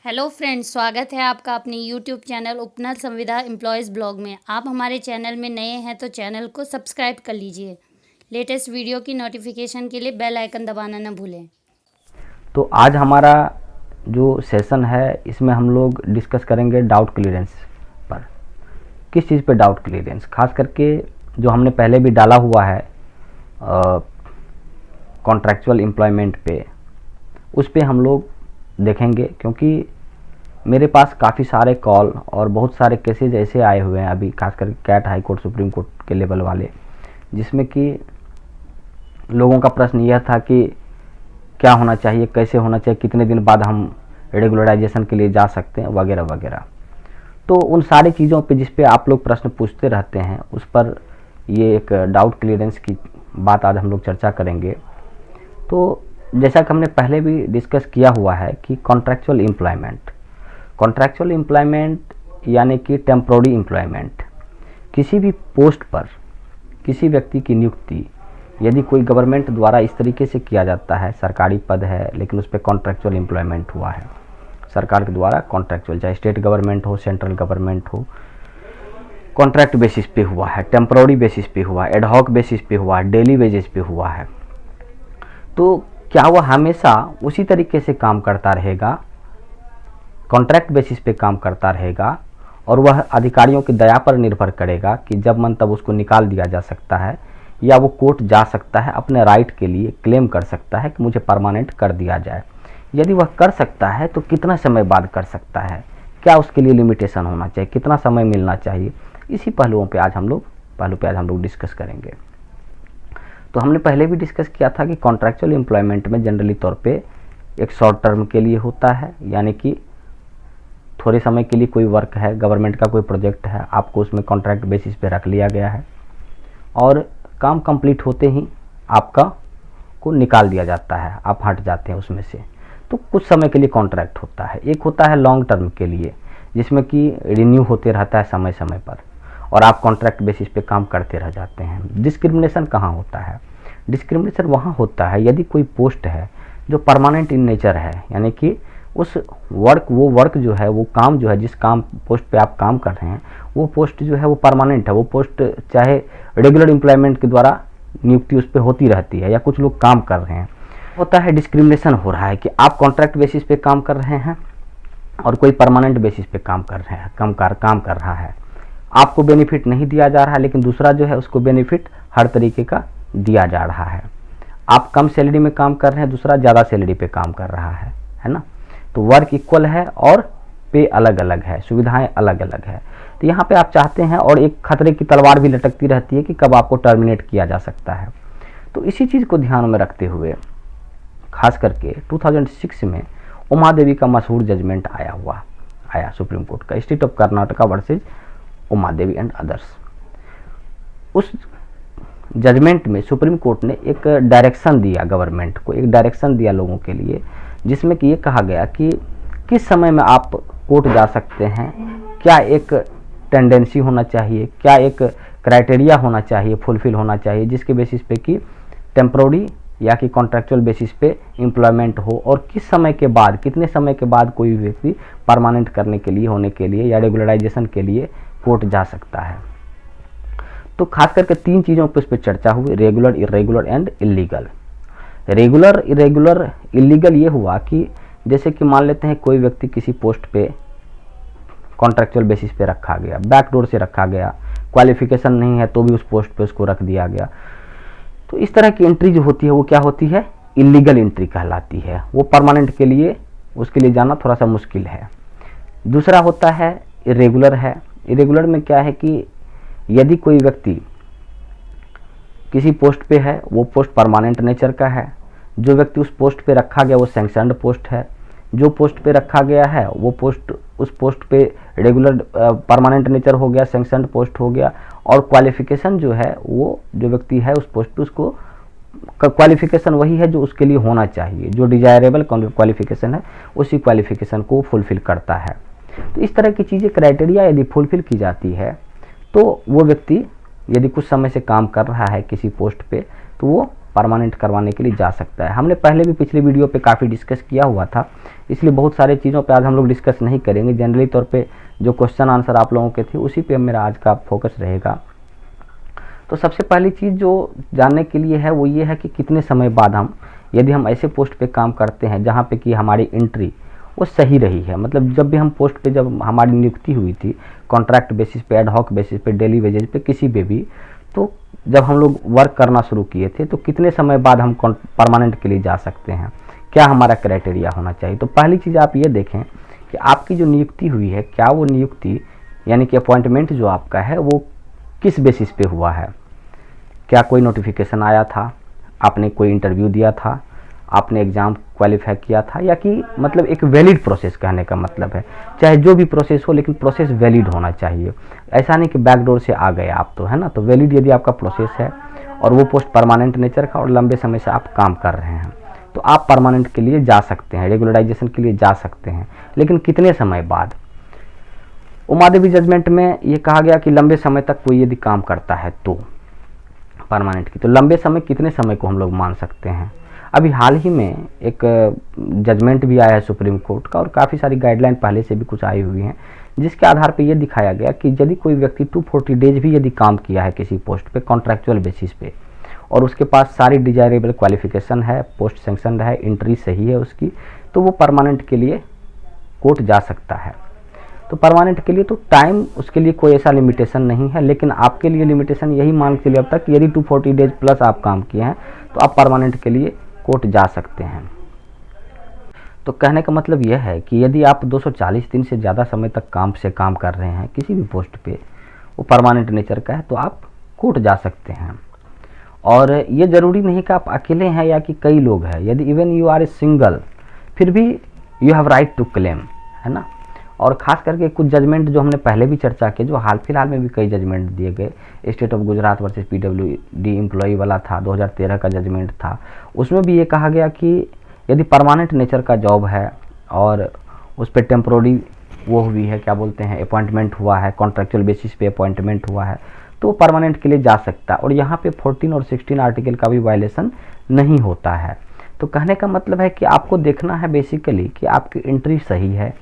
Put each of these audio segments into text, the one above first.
Hello friends, स्वागत है आपका अपने यूट्यूब चैनल उपनल संविदा एम्प्लॉयज़ ब्लॉग में। आप हमारे चैनल में नए हैं तो चैनल को सब्सक्राइब कर लीजिए। लेटेस्ट वीडियो की नोटिफिकेशन के लिए बेल आइकन दबाना न भूलें। तो आज हमारा जो सेशन है इसमें हम लोग डिस्कस करेंगे डाउट क्लियरेंस पर। किस चीज़ पे डाउट क्लियरेंस, खास करके जो हमने पहले भी डाला हुआ है कॉन्ट्रैक्चुअल एम्प्लॉयमेंट पे, उस पे हम लोग देखेंगे। क्योंकि मेरे पास काफ़ी सारे कॉल और बहुत सारे केसेज ऐसे आए हुए हैं अभी, खास करके CAT high court supreme court के लेवल वाले, जिसमें कि लोगों का प्रश्न यह था कि क्या होना चाहिए, कैसे होना चाहिए, कितने दिन बाद हम रेगुलराइजेशन के लिए जा सकते हैं, वगैरह वगैरह। तो उन सारी चीज़ों पे जिस पे आप लोग प्रश्न पूछते रहते हैं, उस पर ये एक डाउट क्लियरेंस की बात आज हम लोग चर्चा करेंगे। तो जैसा कि हमने पहले भी डिस्कस किया हुआ है कि कॉन्ट्रैक्चुअल एम्प्लॉयमेंट यानी कि टेम्पोररी एम्प्लॉयमेंट, किसी भी पोस्ट पर किसी व्यक्ति की नियुक्ति यदि कोई गवर्नमेंट द्वारा इस तरीके से किया जाता है, सरकारी पद है लेकिन उस पर कॉन्ट्रैक्चुअल एम्प्लॉयमेंट हुआ है सरकार के द्वारा, कॉन्ट्रैक्चुअल, चाहे स्टेट गवर्नमेंट हो, सेंट्रल गवर्नमेंट हो, कॉन्ट्रैक्ट बेसिस पे हुआ है, टेम्पोररी बेसिस पे हुआ है, एडहॉक बेसिस पे हुआ है, डेली वेजेस पे हुआ है, तो क्या वह हमेशा उसी तरीके से काम करता रहेगा, कॉन्ट्रैक्ट बेसिस पे काम करता रहेगा, और वह अधिकारियों की दया पर निर्भर करेगा कि जब मन तब उसको निकाल दिया जा सकता है, या वो कोर्ट जा सकता है, अपने राइट के लिए क्लेम कर सकता है कि मुझे परमानेंट कर दिया जाए। यदि वह कर सकता है तो कितना समय बाद कर सकता है, क्या उसके लिए लिमिटेशन होना चाहिए, कितना समय मिलना चाहिए, इसी पहलुओं पे आज हम लोग डिस्कस करेंगे। तो हमने पहले भी डिस्कस किया था कि कॉन्ट्रैक्चुअल एम्प्लॉयमेंट में जनरली तौर पे एक शॉर्ट टर्म के लिए होता है, यानी कि थोड़े समय के लिए कोई वर्क है, गवर्नमेंट का कोई प्रोजेक्ट है, आपको उसमें कॉन्ट्रैक्ट बेसिस पे रख लिया गया है और काम कंप्लीट होते ही आपका को निकाल दिया जाता है, आप हट जाते हैं उसमें से। तो कुछ समय के लिए कॉन्ट्रैक्ट होता है। एक होता है लॉन्ग टर्म के लिए, जिसमें कि रिन्यू होते रहता है समय समय पर और आप कॉन्ट्रैक्ट बेसिस पे काम करते रह जाते हैं। डिस्क्रिमिनेशन कहाँ होता है? डिस्क्रिमिनेशन वहाँ होता है यदि कोई पोस्ट है जो परमानेंट इन नेचर है, यानी कि उस वो वर्क जो है, वो काम जो है, जिस काम पोस्ट पे आप काम कर रहे हैं, वो पोस्ट जो है वो परमानेंट है। वो पोस्ट चाहे रेगुलर एम्प्लॉयमेंट के द्वारा नियुक्ति उस पर होती रहती है या कुछ लोग काम कर रहे हैं, होता है डिस्क्रिमिनेशन हो रहा है कि आप कॉन्ट्रैक्ट बेसिस पे काम कर रहे हैं और कोई परमानेंट बेसिस पे काम कर रहे हैं, काम कर रहा है। आपको बेनिफिट नहीं दिया जा रहा है, लेकिन दूसरा जो है उसको बेनिफिट हर तरीके का दिया जा रहा है। आप कम सैलरी में काम कर रहे हैं, दूसरा ज़्यादा सैलरी पे काम कर रहा है ना। तो वर्क इक्वल है और पे अलग अलग है, सुविधाएं अलग अलग है। तो यहाँ पे आप चाहते हैं, और एक खतरे की तलवार भी लटकती रहती है कि कब आपको टर्मिनेट किया जा सकता है। तो इसी चीज़ को ध्यान में रखते हुए खास करके 2006 में उमा देवी का मशहूर जजमेंट आया सुप्रीम कोर्ट का, state of Karnataka versus Uma Devi and others. उस जजमेंट में सुप्रीम कोर्ट ने एक डायरेक्शन दिया, गवर्नमेंट को एक डायरेक्शन दिया लोगों के लिए, जिसमें कि ये कहा गया कि किस समय में आप कोर्ट जा सकते हैं, क्या एक टेंडेंसी होना चाहिए, क्या एक क्राइटेरिया होना चाहिए, फुलफिल होना चाहिए, जिसके बेसिस पे कि टेम्पोररी या कि कॉन्ट्रैक्चुअल बेसिस पे एम्प्लॉयमेंट हो, और किस समय के बाद, कितने समय के बाद कोई व्यक्ति परमानेंट करने के लिए, होने के लिए या रेगुलराइजेशन के लिए कोर्ट जा सकता है। तो खास करके तीन चीज़ों पर उस पर चर्चा हुई, regular, irregular and illegal. Regular, irregular, illegal ये हुआ कि जैसे कि मान लेते हैं कोई व्यक्ति किसी पोस्ट पे कॉन्ट्रैक्चुअल बेसिस पे रखा गया, बैकडोर से रखा गया, क्वालिफिकेशन नहीं है तो भी उस पोस्ट पे उसको रख दिया गया। तो इस तरह की एंट्री जो होती है वो क्या होती है? इलीगल एंट्री कहलाती है। वो परमानेंट के लिए, उसके लिए जाना थोड़ा सा मुश्किल है। दूसरा होता है इरेगुलर है। इरेगुलर में क्या है कि यदि कोई व्यक्ति किसी पोस्ट पे है, वो पोस्ट परमानेंट नेचर का है, जो व्यक्ति उस पोस्ट पे रखा गया वो सैंक्शनड पोस्ट है, जो पोस्ट पे रखा गया है वो पोस्ट, उस पोस्ट पे रेगुलर परमानेंट नेचर हो गया, सैंक्शनड पोस्ट हो गया, और क्वालिफिकेशन जो है वो जो व्यक्ति है उस पोस्ट पे, उसको क्वालिफिकेशन वही है जो उसके लिए होना चाहिए, जो डिजायरेबल क्वालिफिकेशन है उसी क्वालिफिकेशन को फुलफिल करता है। तो इस तरह की चीज़ें, क्राइटेरिया यदि फुलफिल की जाती है तो वो व्यक्ति यदि कुछ समय से काम कर रहा है किसी पोस्ट पे, तो वो परमानेंट करवाने के लिए जा सकता है। हमने पहले भी पिछले वीडियो पे काफ़ी डिस्कस किया हुआ था, इसलिए बहुत सारे चीज़ों पे आज हम लोग डिस्कस नहीं करेंगे। जनरली तौर पे जो क्वेश्चन आंसर आप लोगों के थे उसी पे मेरा आज का फोकस रहेगा। तो सबसे पहली चीज़ जो जानने के लिए है वो ये है कि कितने समय बाद यदि हम ऐसे पोस्ट पे काम करते हैं जहाँ पे कि हमारी एंट्री वो सही रही है, मतलब जब भी हम पोस्ट पे जब हमारी नियुक्ति हुई थी कॉन्ट्रैक्ट बेसिस पे, एडहॉक बेसिस पे, डेली वेजेज पे, किसी पे भी, तो जब हम लोग वर्क करना शुरू किए थे तो कितने समय बाद हम परमानेंट के लिए जा सकते हैं, क्या हमारा क्राइटेरिया होना चाहिए। तो पहली चीज़ आप ये देखें कि आपकी जो नियुक्ति हुई है, क्या वो नियुक्ति यानी कि अपॉइंटमेंट जो आपका है वो किस बेसिस पे हुआ है। क्या कोई नोटिफिकेशन आया था, आपने कोई इंटरव्यू दिया था, आपने एग्ज़ाम क्वालिफाई किया था, या कि मतलब एक वैलिड प्रोसेस कहने का मतलब है, चाहे जो भी प्रोसेस हो लेकिन प्रोसेस वैलिड होना चाहिए। ऐसा नहीं कि बैकडोर से आ गए आप, तो है ना। तो वैलिड यदि आपका प्रोसेस है और वो पोस्ट परमानेंट नेचर का और लंबे समय से आप काम कर रहे हैं तो आप परमानेंट के लिए जा सकते हैं, रेगुलराइजेशन के लिए जा सकते हैं। लेकिन कितने समय बाद। उमा देवी जजमेंट में ये कहा गया कि लंबे समय तक कोई यदि काम करता है तो परमानेंट की, तो लंबे समय कितने समय को हम लोग मान सकते हैं। अभी हाल ही में एक जजमेंट भी आया है सुप्रीम कोर्ट का और काफ़ी सारी गाइडलाइन पहले से भी कुछ आई हुई हैं, जिसके आधार पे ये दिखाया गया कि यदि कोई व्यक्ति 240 डेज भी यदि काम किया है किसी पोस्ट पे कॉन्ट्रैक्चुअल बेसिस पे और उसके पास सारी डिजायरेबल क्वालिफिकेशन है, पोस्ट सेंक्शन है, एंट्री सही है उसकी, तो वो परमानेंट के लिए कोर्ट जा सकता है। तो परमानेंट के लिए तो टाइम उसके लिए कोई ऐसा लिमिटेशन नहीं है, लेकिन आपके लिए लिमिटेशन यही मान के लिए अब तक यदि 240 डेज प्लस आप काम किए हैं तो आप परमानेंट के लिए कोर्ट जा सकते हैं। तो कहने का मतलब यह है कि यदि आप 240 दिन से ज़्यादा समय तक काम कर रहे हैं किसी भी पोस्ट पे, वो परमानेंट नेचर का है, तो आप कोर्ट जा सकते हैं। और ये ज़रूरी नहीं कि आप अकेले हैं या कि कई लोग हैं, यदि even you are a single फिर भी you have right to claim, है ना। और ख़ास करके कुछ जजमेंट जो हमने पहले भी चर्चा की, जो हाल फिलहाल में भी कई जजमेंट दिए गए, state of Gujarat versus PWD employee वाला था, 2013 का जजमेंट था, उसमें भी ये कहा गया कि यदि परमानेंट नेचर का जॉब है और उस पर टेम्प्रोरी वो हुई है, क्या बोलते हैं, अपॉइंटमेंट हुआ है, कॉन्ट्रैक्चुअल बेसिस पे अपॉइंटमेंट हुआ है, तो परमानेंट के लिए जा सकता है। और यहाँ पे 14 और 16 आर्टिकल का भी वायलेशन नहीं होता है। तो कहने का मतलब है कि आपको देखना है बेसिकली कि आपकी एंट्री सही है,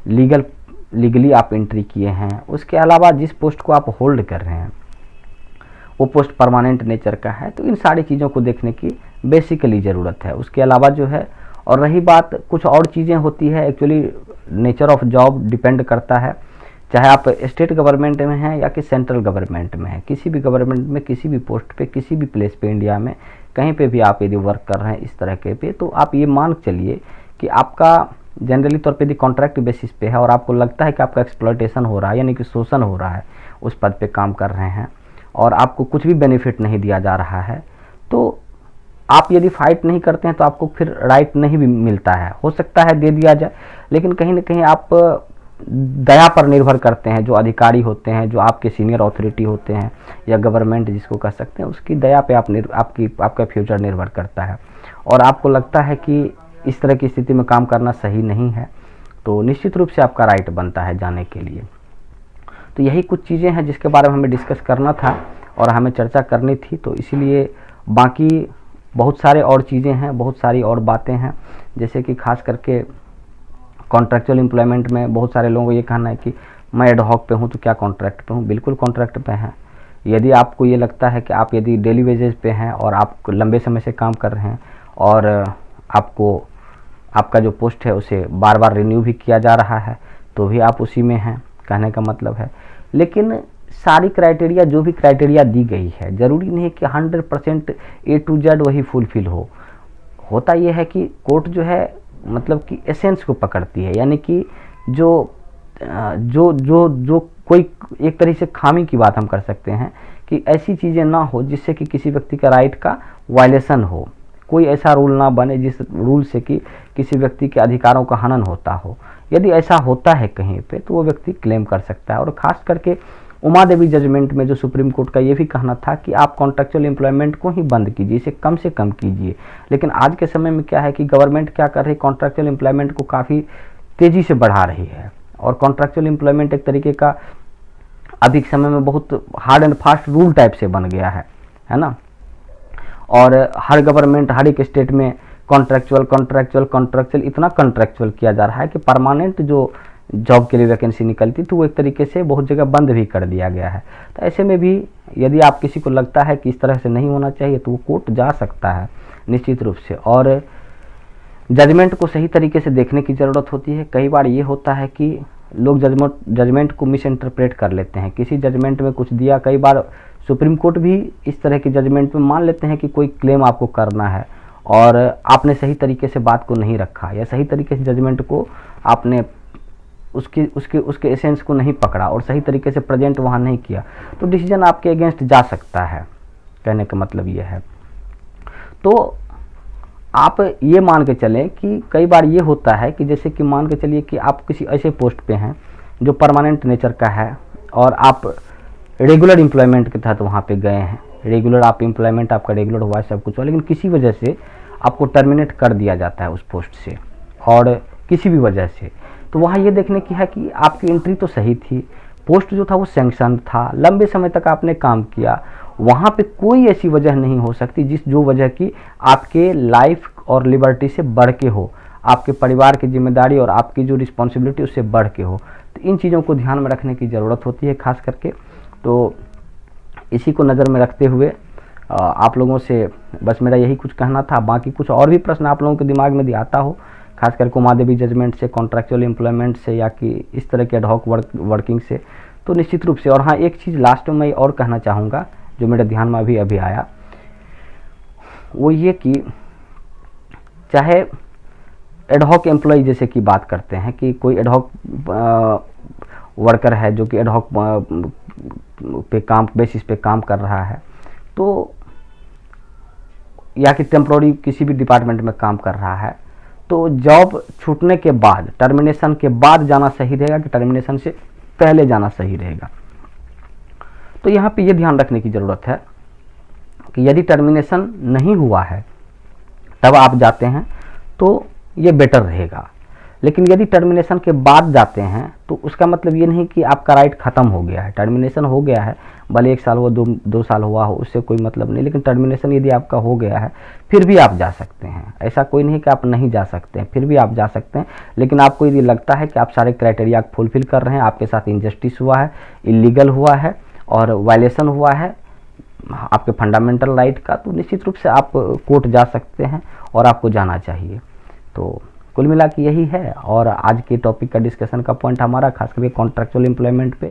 लीगली आप एंट्री किए हैं, उसके अलावा जिस पोस्ट को आप होल्ड कर रहे हैं वो पोस्ट परमानेंट नेचर का है, तो इन सारी चीज़ों को देखने की बेसिकली ज़रूरत है। उसके अलावा जो है, और रही बात कुछ और चीज़ें होती है, actually nature of job depend करता है, चाहे आप स्टेट गवर्नमेंट में हैं या कि सेंट्रल गवर्नमेंट में हैं, किसी भी गवर्नमेंट में किसी भी पोस्ट पे किसी भी प्लेस पे इंडिया में कहीं पे भी आप यदि वर्क कर रहे हैं इस तरह के पे, तो आप ये मान चलिए कि आपका जनरली तौर पे यदि कॉन्ट्रैक्ट बेसिस पे है और आपको लगता है कि आपका एक्सप्लॉयटेशन हो रहा है यानी कि शोषण हो रहा है, उस पद पे काम कर रहे हैं और आपको कुछ भी बेनिफिट नहीं दिया जा रहा है, तो आप यदि फाइट नहीं करते हैं तो आपको फिर राइट नहीं भी मिलता है। हो सकता है दे दिया जाए, लेकिन कहीं ना कहीं आप दया पर निर्भर करते हैं, जो अधिकारी होते हैं, जो आपके सीनियर अथॉरिटी होते हैं या गवर्नमेंट जिसको कह सकते हैं, उसकी दया पे आपका फ्यूचर निर्भर करता है। और आपको लगता है कि इस तरह की स्थिति में काम करना सही नहीं है, तो निश्चित रूप से आपका राइट बनता है जाने के लिए। तो यही कुछ चीज़ें हैं जिसके बारे में हमें डिस्कस करना था और हमें चर्चा करनी थी, तो इसीलिए बाकी बहुत सारे और चीज़ें हैं, बहुत सारी और बातें हैं, जैसे कि खास करके कॉन्ट्रैक्चुअल एम्प्लॉयमेंट में बहुत सारे लोगों को ये कहना है कि मैं एडहॉक पे हूँ तो क्या कॉन्ट्रैक्ट पे हूँ। बिल्कुल कॉन्ट्रैक्ट पे हैं। यदि आपको ये लगता है कि आप यदि डेली वेजेस पे हैं और आप लंबे समय से काम कर रहे हैं और आपका जो पोस्ट है उसे बार बार रिन्यू भी किया जा रहा है, तो भी आप उसी में हैं, कहने का मतलब है। लेकिन सारी क्राइटेरिया, जो भी क्राइटेरिया दी गई है, ज़रूरी नहीं है कि 100% A to Z वही फुलफिल हो। होता यह है कि कोर्ट जो है मतलब कि एसेंस को पकड़ती है, यानी कि जो कोई एक तरह से खामी की बात हम कर सकते हैं कि ऐसी चीज़ें ना हो जिससे कि किसी व्यक्ति का राइट का वायलेशन हो, कोई ऐसा रूल ना बने जिस रूल से कि किसी व्यक्ति के अधिकारों का हनन होता हो। यदि ऐसा होता है कहीं पे तो वो व्यक्ति क्लेम कर सकता है। और ख़ास करके उमा देवी जजमेंट में जो सुप्रीम कोर्ट का ये भी कहना था कि आप कॉन्ट्रैक्चुअल एम्प्लॉयमेंट को ही बंद कीजिए, इसे कम से कम कीजिए। लेकिन आज के समय में क्या है कि गवर्नमेंट क्या कर रही है, कॉन्ट्रैक्चुअल एम्प्लॉयमेंट को काफ़ी तेज़ी से बढ़ा रही है। और कॉन्ट्रैक्चुअल एम्प्लॉयमेंट एक तरीके का अभी के समय में बहुत hard and fast rule type से बन गया है ना। और हर गवर्नमेंट हर एक स्टेट में कॉन्ट्रैक्चुअल इतना कॉन्ट्रैक्चुअल किया जा रहा है कि परमानेंट जो जॉब के लिए वैकेंसी निकलती तो वो एक तरीके से बहुत जगह बंद भी कर दिया गया है। तो ऐसे में भी यदि आप किसी को लगता है कि इस तरह से नहीं होना चाहिए तो वो कोर्ट जा सकता है निश्चित रूप से। और जजमेंट को सही तरीके से देखने की ज़रूरत होती है। कई बार ये होता है कि लोग जजमेंट को मिस इंटरप्रेट कर लेते हैं, किसी जजमेंट में कुछ दिया। कई बार सुप्रीम कोर्ट भी इस तरह के जजमेंट में मान लेते हैं कि कोई क्लेम आपको करना है और आपने सही तरीके से बात को नहीं रखा या सही तरीके से जजमेंट को आपने उसके एसेंस को नहीं पकड़ा और सही तरीके से प्रेजेंट वहाँ नहीं किया, तो डिसीजन आपके अगेंस्ट जा सकता है। कहने का मतलब ये है। तो आप ये मान के चलें कि कई बार ये होता है कि जैसे कि मान के चलिए कि आप किसी ऐसे पोस्ट पे हैं जो परमानेंट नेचर का है और आप रेगुलर एम्प्लॉयमेंट के तहत वहाँ पे गए हैं, रेगुलर आप एम्प्लॉयमेंट आपका रेगुलर हुआ है, सब कुछ हुआ, लेकिन किसी वजह से आपको टर्मिनेट कर दिया जाता है उस पोस्ट से और किसी भी वजह से। तो वहाँ ये देखने की है कि आपकी एंट्री तो सही थी, पोस्ट जो था वो सैंक्शन था, लंबे समय तक आपने काम किया, वहाँ पे कोई ऐसी वजह नहीं हो सकती जो वजह की आपके लाइफ और लिबर्टी से बढ़ के हो, आपके परिवार की जिम्मेदारी और आपकी जो रिस्पॉन्सिबिलिटी उससे बढ़ के हो। तो इन चीज़ों को ध्यान में रखने की ज़रूरत होती है खास करके। तो इसी को नज़र में रखते हुए आप लोगों से बस मेरा यही कुछ कहना था। बाकी कुछ और भी प्रश्न आप लोगों के दिमाग में आता हो, खासकर उमादेवी जजमेंट से, कॉन्ट्रैक्चुअल एम्प्लॉयमेंट से या कि इस तरह के एडहॉक वर्किंग से, तो निश्चित रूप से। और हाँ, एक चीज़ लास्ट में मैं और कहना चाहूँगा जो मेरे ध्यान में अभी आया, वो ये कि चाहे एडहॉक एम्प्लॉय जैसे कि बात करते हैं कि कोई एडहॉक वर्कर है जो कि एडहॉक पे काम बेसिस पे काम कर रहा है, तो या कि टेम्प्रोरी किसी भी डिपार्टमेंट में काम कर रहा है, तो जॉब छूटने के बाद, टर्मिनेशन के बाद जाना सही रहेगा कि टर्मिनेशन से पहले जाना सही रहेगा। तो यहाँ पे ये ध्यान रखने की ज़रूरत है कि यदि टर्मिनेशन नहीं हुआ है तब आप जाते हैं तो ये बेटर रहेगा, लेकिन यदि टर्मिनेशन के बाद जाते हैं तो उसका मतलब ये नहीं कि आपका राइट ख़त्म हो गया है। टर्मिनेशन हो गया है, भले 1 साल हुआ, 2 साल हुआ हो, उससे कोई मतलब नहीं, लेकिन टर्मिनेशन यदि आपका हो गया है फिर भी आप जा सकते हैं। ऐसा कोई नहीं कि आप नहीं जा सकते हैं, फिर भी आप जा सकते हैं। लेकिन आपको यदि लगता है कि आप सारे क्राइटेरिया फुलफिल कर रहे हैं, आपके साथ इनजस्टिस हुआ है, इलीगल हुआ है और वायलेशन हुआ है आपके फंडामेंटल राइट का, तो निश्चित रूप से आप कोर्ट जा सकते हैं और आपको जाना चाहिए। तो कुल मिला के यही है। और आज के टॉपिक का डिस्कशन का पॉइंट हमारा खास करके कॉन्ट्रैक्चुअल एम्प्लॉयमेंट पे